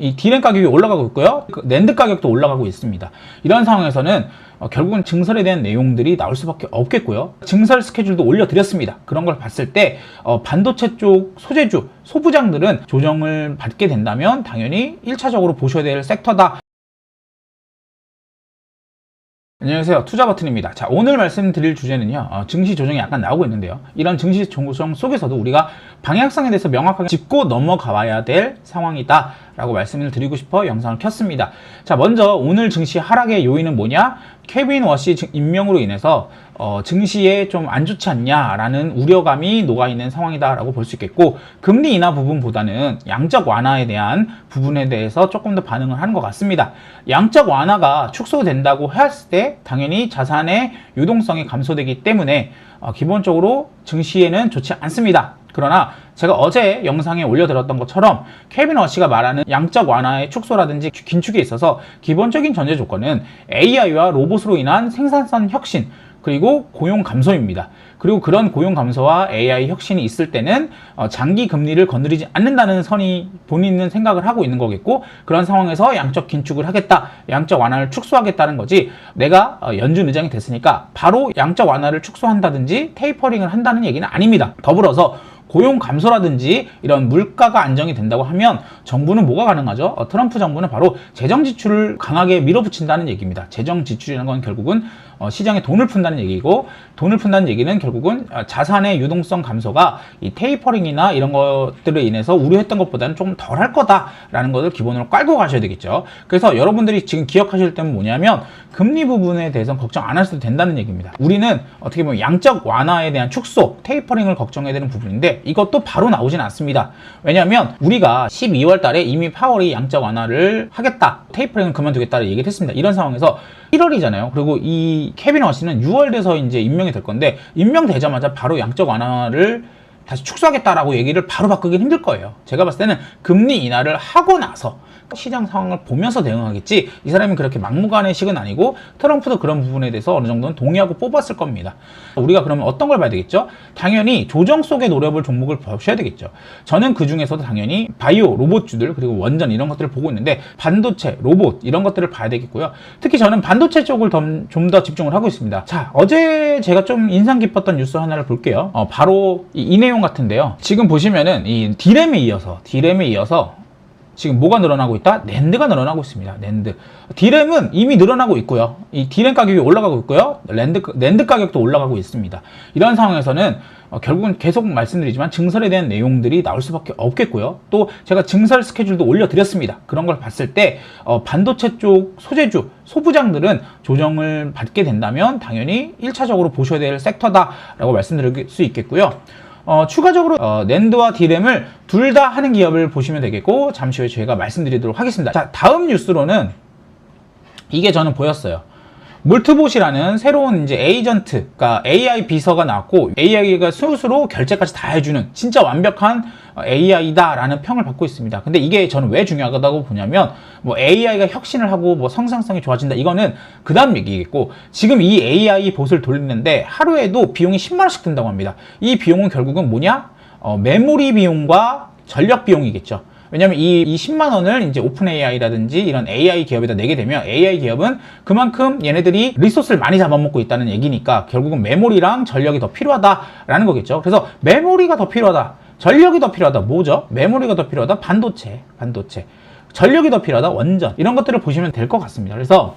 이 D램 가격이 올라가고 있고요. 낸드 가격도 올라가고 있습니다. 이런 상황에서는 결국은 증설에 대한 내용들이 나올 수밖에 없겠고요. 증설 스케줄도 올려드렸습니다. 그런 걸 봤을 때 반도체 쪽 소재주, 소부장들은 조정을 받게 된다면 당연히 1차적으로 보셔야 될 섹터다. 안녕하세요, 투자버튼입니다. 자, 오늘 말씀드릴 주제는요, 증시 조정이 약간 나오고 있는데요, 이런 증시 조정 속에서도 우리가 방향성에 대해서 명확하게 짚고 넘어가야 될 상황이다 라고 말씀을 드리고 싶어 영상을 켰습니다. 자, 먼저 오늘 증시 하락의 요인은 뭐냐? 케빈 워시 임명으로 인해서 증시에 좀 안 좋지 않냐라는 우려감이 녹아있는 상황이다라고 볼 수 있겠고, 금리 인하 부분보다는 양적 완화에 대한 부분에 대해서 조금 더 반응을 하는 것 같습니다. 양적 완화가 축소된다고 했을 때 당연히 자산의 유동성이 감소되기 때문에 기본적으로 증시에는 좋지 않습니다. 그러나 제가 어제 영상에 올려드렸던 것처럼 케빈 워시가 말하는 양적 완화의 축소라든지 긴축에 있어서 기본적인 전제 조건은 AI와 로봇으로 인한 생산성 혁신, 그리고 고용 감소입니다. 그리고 그런 고용 감소와 AI 혁신이 있을 때는 장기 금리를 건드리지 않는다는 선이 본인은 생각을 하고 있는 거겠고, 그런 상황에서 양적 긴축을 하겠다, 양적 완화를 축소하겠다는 거지, 내가 연준 의장이 됐으니까 바로 양적 완화를 축소한다든지 테이퍼링을 한다는 얘기는 아닙니다. 더불어서 고용 감소라든지 이런 물가가 안정이 된다고 하면 정부는 뭐가 가능하죠? 트럼프 정부는 바로 재정 지출을 강하게 밀어붙인다는 얘기입니다. 재정 지출이라는 건 결국은 시장에 돈을 푼다는 얘기고, 돈을 푼다는 얘기는 결국은 자산의 유동성 감소가 이 테이퍼링이나 이런 것들에 인해서 우려했던 것보다는 좀 덜 할 거다라는 것을 기본으로 깔고 가셔야 되겠죠. 그래서 여러분들이 지금 기억하실 때는 뭐냐면 금리 부분에 대해서는 걱정 안 하셔도 된다는 얘기입니다. 우리는 어떻게 보면 양적 완화에 대한 축소, 테이퍼링을 걱정해야 되는 부분인데 이것도 바로 나오진 않습니다. 왜냐하면 우리가 12월 달에 이미 파월이 양적 완화를 하겠다, 테이퍼링을 그만두겠다를 얘기를 했습니다. 이런 상황에서 1월이잖아요. 그리고 이 케빈 워시는 6월 돼서 이제 임명이 될 건데, 임명되자마자 바로 양적 완화를 다시 축소하겠다라고 얘기를 바로 바꾸긴 힘들 거예요. 제가 봤을 때는 금리 인하를 하고 나서 시장 상황을 보면서 대응하겠지, 이 사람이 그렇게 막무가내식은 아니고 트럼프도 그런 부분에 대해서 어느 정도는 동의하고 뽑았을 겁니다. 우리가 그러면 어떤 걸 봐야 되겠죠? 당연히 조정 속에 노려볼 종목을 보셔야 되겠죠. 저는 그 중에서도 당연히 바이오, 로봇주들, 그리고 원전 이런 것들을 보고 있는데 반도체, 로봇 이런 것들을 봐야 되겠고요. 특히 저는 반도체 쪽을 좀 더 집중을 하고 있습니다. 자, 어제 제가 좀 인상 깊었던 뉴스 하나를 볼게요. 바로 이 내용 같은데요. 지금 보시면은 이 D램에 이어서 지금 뭐가 늘어나고 있다? 낸드가 늘어나고 있습니다. 낸드. D램은 이미 늘어나고 있고요. 이 D램 가격이 올라가고 있고요. 낸드 가격도 올라가고 있습니다. 이런 상황에서는 결국은 계속 말씀드리지만 증설에 대한 내용들이 나올 수밖에 없겠고요. 또 제가 증설 스케줄도 올려드렸습니다. 그런 걸 봤을 때 반도체 쪽 소재주, 소부장들은 조정을 받게 된다면 당연히 1차적으로 보셔야 될 섹터다라고 말씀드릴 수 있겠고요. 추가적으로 낸드와 D램을 둘 다 하는 기업을 보시면 되겠고, 잠시 후에 제가 말씀드리도록 하겠습니다. 자, 다음 뉴스로는 이게 저는 보였어요. 몰트봇이라는 새로운 이제 에이전트가 AI 비서가 나왔고, AI가 스스로 결제까지 다 해주는 진짜 완벽한 AI다라는 평을 받고 있습니다. 근데 이게 저는 왜 중요하다고 보냐면, 뭐 AI가 혁신을 하고 뭐 성장성이 좋아진다, 이거는 그 다음 얘기겠고, 지금 이 AI 봇을 돌리는데 하루에도 비용이 10만 원씩 든다고 합니다. 이 비용은 결국은 뭐냐? 메모리 비용과 전력 비용이겠죠. 왜냐면 이 10만 원을 이제 오픈 AI라든지 이런 AI 기업에다 내게 되면 AI 기업은 그만큼 얘네들이 리소스를 많이 잡아먹고 있다는 얘기니까 결국은 메모리랑 전력이 더 필요하다라는 거겠죠. 그래서 메모리가 더 필요하다, 전력이 더 필요하다, 뭐죠? 메모리가 더 필요하다, 반도체. 전력이 더 필요하다, 원전. 이런 것들을 보시면 될 것 같습니다. 그래서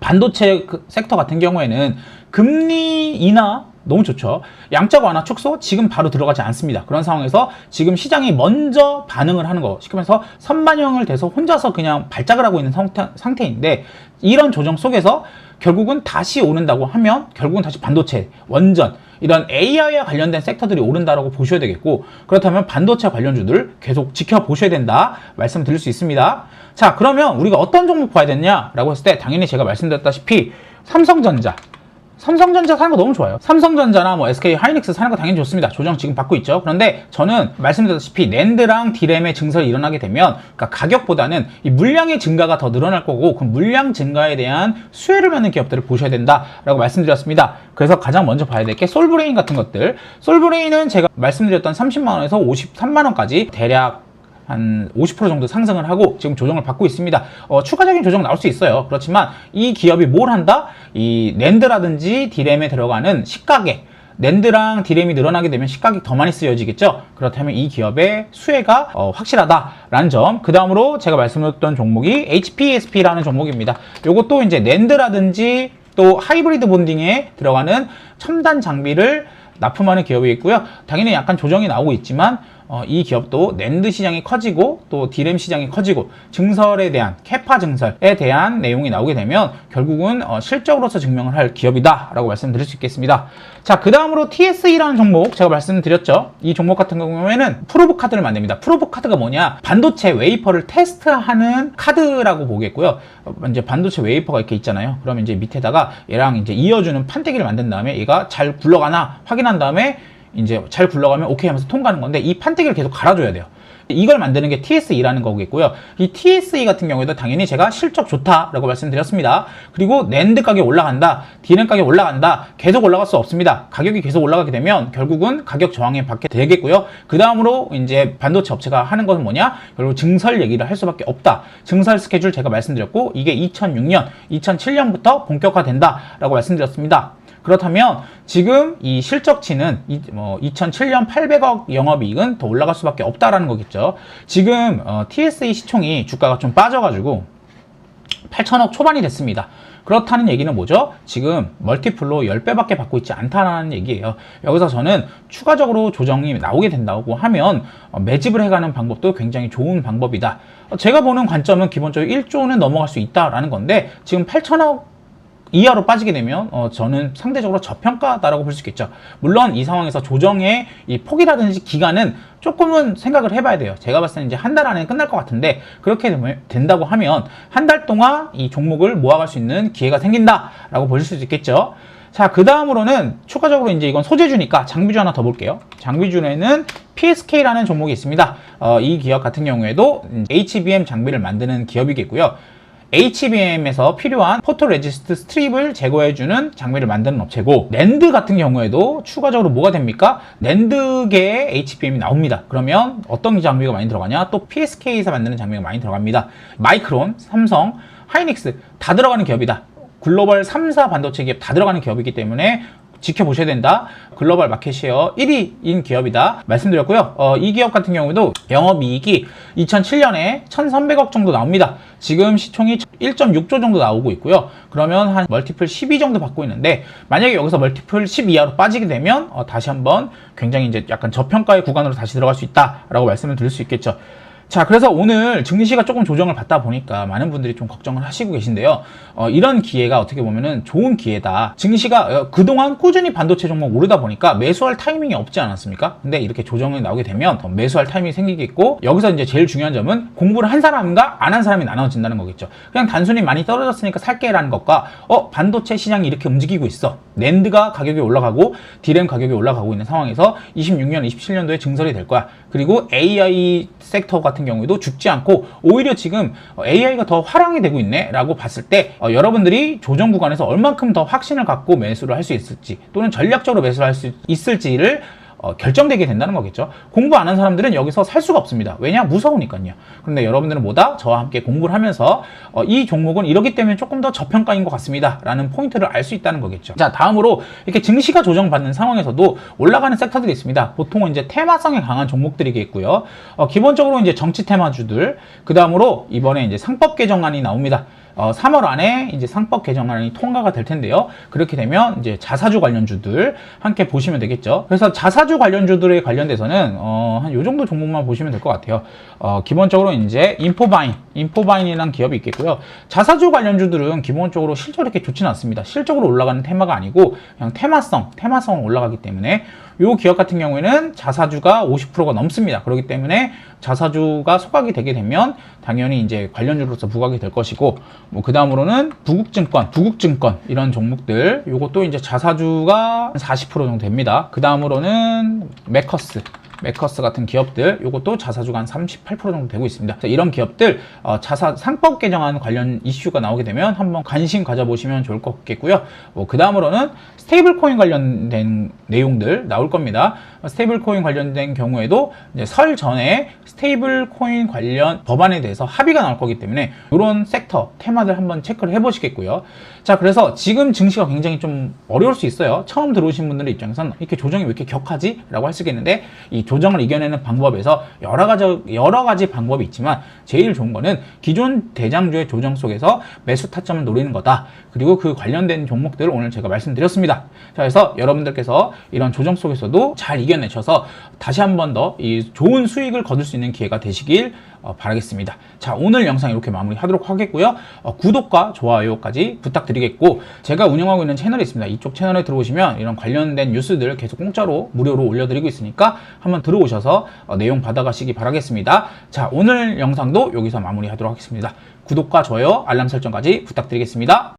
반도체 섹터 같은 경우에는 금리 인하 너무 좋죠. 양적 완화 축소 지금 바로 들어가지 않습니다. 그런 상황에서 지금 시장이 먼저 반응을 하는 거, 시키면서 선반영을 돼서 혼자서 그냥 발작을 하고 있는 상태인데, 이런 조정 속에서 결국은 다시 오른다고 하면 결국은 다시 반도체, 원전 이런 AI와 관련된 섹터들이 오른다라고 보셔야 되겠고, 그렇다면 반도체 관련주들 계속 지켜보셔야 된다 말씀드릴 수 있습니다. 자, 그러면 우리가 어떤 종목 봐야 되냐라고 했을 때 당연히 제가 말씀드렸다시피 삼성전자 사는 거 너무 좋아요. 삼성전자나 뭐 SK 하이닉스 사는 거 당연히 좋습니다. 조정 지금 받고 있죠. 그런데 저는 말씀드렸다시피 낸드랑 D램의 증설이 일어나게 되면, 그러니까 가격보다는 이 물량의 증가가 더 늘어날 거고, 그 물량 증가에 대한 수혜를 받는 기업들을 보셔야 된다라고 말씀드렸습니다. 그래서 가장 먼저 봐야 될 게 솔브레인 같은 것들. 솔브레인은 제가 말씀드렸던 30만 원에서 53만 원까지 대략 한 50% 정도 상승을 하고 지금 조정을 받고 있습니다. 추가적인 조정 나올 수 있어요. 그렇지만 이 기업이 뭘 한다? 이 낸드라든지 디램에 들어가는 시가계, 낸드랑 디램이 늘어나게 되면 시가격이 더 많이 쓰여지겠죠. 그렇다면 이 기업의 수혜가 확실하다라는 점. 그 다음으로 제가 말씀드렸던 종목이 HPSP라는 종목입니다. 요것도 이제 낸드라든지 또 하이브리드 본딩에 들어가는 첨단 장비를 납품하는 기업이 있고요. 당연히 약간 조정이 나오고 있지만 이 기업도 낸드 시장이 커지고 또 디램 시장이 커지고 증설에 대한 캐파 증설에 대한 내용이 나오게 되면 결국은 실적으로서 증명을 할 기업이다 라고 말씀드릴 수 있겠습니다. 자, 그 다음으로 TSE라는 종목 제가 말씀드렸죠. 이 종목 같은 경우에는 프로브 카드를 만듭니다. 프로브 카드가 뭐냐? 반도체 웨이퍼를 테스트하는 카드라고 보겠고요. 이제 반도체 웨이퍼가 이렇게 있잖아요. 그러면 이제 밑에다가 얘랑 이제 이어주는 판때기를 만든 다음에 얘가 잘 굴러가나 확인한 다음에 이제 잘 굴러가면 오케이 하면서 통과하는 건데 이 판때기를 계속 갈아줘야 돼요. 이걸 만드는 게 TSE라는 거겠고요. 이 TSE 같은 경우에도 당연히 제가 실적 좋다라고 말씀드렸습니다. 그리고 낸드 가격 올라간다, 디램 가격 올라간다, 계속 올라갈 수 없습니다. 가격이 계속 올라가게 되면 결국은 가격 저항에 받게 되겠고요. 그 다음으로 이제 반도체 업체가 하는 것은 뭐냐? 결국 증설 얘기를 할 수밖에 없다. 증설 스케줄 제가 말씀드렸고 이게 2006년, 2007년부터 본격화된다라고 말씀드렸습니다. 그렇다면 지금 이 실적치는 2007년 800억 영업이익은 더 올라갈 수밖에 없다라는 거겠죠. 지금 TSE 시총이 주가가 좀 빠져가지고 8천억 초반이 됐습니다. 그렇다는 얘기는 뭐죠? 지금 멀티플로 10배밖에 받고 있지 않다는 얘기예요. 여기서 저는 추가적으로 조정이 나오게 된다고 하면 매집을 해가는 방법도 굉장히 좋은 방법이다. 제가 보는 관점은 기본적으로 1조는 넘어갈 수 있다라는 건데 지금 8천억 이하로 빠지게 되면 저는 상대적으로 저평가다라고 볼 수 있겠죠. 물론 이 상황에서 조정의 이 폭이라든지 기간은 조금은 생각을 해봐야 돼요. 제가 봤을 때는 이제 한 달 안에 끝날 것 같은데 그렇게 된다고 하면 한 달 동안 이 종목을 모아갈 수 있는 기회가 생긴다라고 보실 수 있겠죠. 자, 그 다음으로는 추가적으로 이제 이건 소재주니까 장비주 하나 더 볼게요. 장비주에는 PSK라는 종목이 있습니다. 이 기업 같은 경우에도 HBM 장비를 만드는 기업이겠고요. HBM에서 필요한 포토레지스트 스트립을 제거해주는 장비를 만드는 업체고, 낸드 같은 경우에도 추가적으로 뭐가 됩니까? 낸드계의 HBM이 나옵니다. 그러면 어떤 장비가 많이 들어가냐? 또 PSK에서 만드는 장비가 많이 들어갑니다. 마이크론, 삼성, 하이닉스 다 들어가는 기업이다. 글로벌 3사 반도체 기업 다 들어가는 기업이기 때문에 지켜보셔야 된다. 글로벌 마켓 셰어 1위인 기업이다 말씀드렸고요. 이 기업 같은 경우도 영업이익이 2007년에 1,300억 정도 나옵니다. 지금 시총이 1.6조 정도 나오고 있고요. 그러면 한 멀티플 12 정도 받고 있는데, 만약에 여기서 멀티플 10 이하로 빠지게 되면 다시 한번 굉장히 이제 약간 저평가의 구간으로 다시 들어갈 수 있다라고 말씀을 드릴 수 있겠죠. 자, 그래서 오늘 증시가 조금 조정을 받다 보니까 많은 분들이 좀 걱정을 하시고 계신데요. 이런 기회가 어떻게 보면은 좋은 기회다. 증시가 그동안 꾸준히 반도체 종목 오르다 보니까 매수할 타이밍이 없지 않았습니까? 근데 이렇게 조정이 나오게 되면 매수할 타이밍이 생기겠고, 여기서 이제 제일 중요한 점은 공부를 한 사람과 안 한 사람이 나눠진다는 거겠죠. 그냥 단순히 많이 떨어졌으니까 살게라는 것과 반도체 시장이 이렇게 움직이고 있어. 낸드가 가격이 올라가고 디램 가격이 올라가고 있는 상황에서 26년, 27년도에 증설이 될 거야. 그리고 AI 섹터 같은 경우에도 죽지 않고 오히려 지금 AI가 더 화랑이 되고 있네 라고 봤을 때 여러분들이 조정 구간에서 얼만큼 더 확신을 갖고 매수를 할 수 있을지, 또는 전략적으로 매수를 할 수 있을지를 결정되게 된다는 거겠죠. 공부 안 한 사람들은 여기서 살 수가 없습니다. 왜냐? 무서우니까요. 그런데 여러분들은 뭐다? 저와 함께 공부를 하면서 이 종목은 이러기 때문에 조금 더 저평가인 것 같습니다 라는 포인트를 알 수 있다는 거겠죠. 자, 다음으로 이렇게 증시가 조정받는 상황에서도 올라가는 섹터들이 있습니다. 보통은 이제 테마성에 강한 종목들이겠고요. 기본적으로 이제 정치 테마주들, 그 다음으로 이번에 이제 상법 개정안이 나옵니다. 3월 안에 이제 상법 개정안이 통과가 될 텐데요. 그렇게 되면 이제 자사주 관련주들 함께 보시면 되겠죠. 그래서 자사주 관련주들에 관련돼서는 한 요 정도 종목만 보시면 될 것 같아요. 기본적으로 이제 인포바인이라는 기업이 있겠고요. 자사주 관련주들은 기본적으로 실적이 이렇게 좋지는 않습니다. 실적으로 올라가는 테마가 아니고 그냥 테마성으로 올라가기 때문에 이 기업 같은 경우에는 자사주가 50%가 넘습니다. 그렇기 때문에 자사주가 소각이 되게 되면 당연히 이제 관련주로서 부각이 될 것이고, 그 다음으로는 부국증권 이런 종목들, 요것도 이제 자사주가 40% 정도 됩니다. 그 다음으로는 메커스 같은 기업들, 요것도 자사주가 한 38% 정도 되고 있습니다. 이런 기업들 상법 개정안 관련 이슈가 나오게 되면 한번 관심 가져보시면 좋을 것 같겠고요. 그 다음으로는 스테이블 코인 관련된 내용들 나올 겁니다. 스테이블 코인 관련된 경우에도 이제 설 전에 스테이블 코인 관련 법안에 대해서 합의가 나올 거기 때문에 이런 섹터 테마들 한번 체크를 해보시겠고요. 자, 그래서 지금 증시가 굉장히 좀 어려울 수 있어요. 처음 들어오신 분들의 입장에서는 이렇게 조정이 왜 이렇게 격하지? 라고 할 수 있겠는데, 이 조정을 이겨내는 방법에서 여러 가지 방법이 있지만 제일 좋은 거는 기존 대장주의 조정 속에서 매수 타점을 노리는 거다. 그리고 그 관련된 종목들을 오늘 제가 말씀드렸습니다. 자, 그래서 여러분들께서 이런 조정 속에서도 잘 이겨내셔서 다시 한 번 더 이 좋은 수익을 거둘 수 있는 기회가 되시길 바라겠습니다. 자, 오늘 영상 이렇게 마무리하도록 하겠고요. 구독과 좋아요까지 부탁드리겠고, 제가 운영하고 있는 채널이 있습니다. 이쪽 채널에 들어오시면 이런 관련된 뉴스들 계속 공짜로 무료로 올려드리고 있으니까 한번 들어오셔서 내용 받아가시기 바라겠습니다. 자, 오늘 영상도 여기서 마무리하도록 하겠습니다. 구독과 좋아요, 알람 설정까지 부탁드리겠습니다.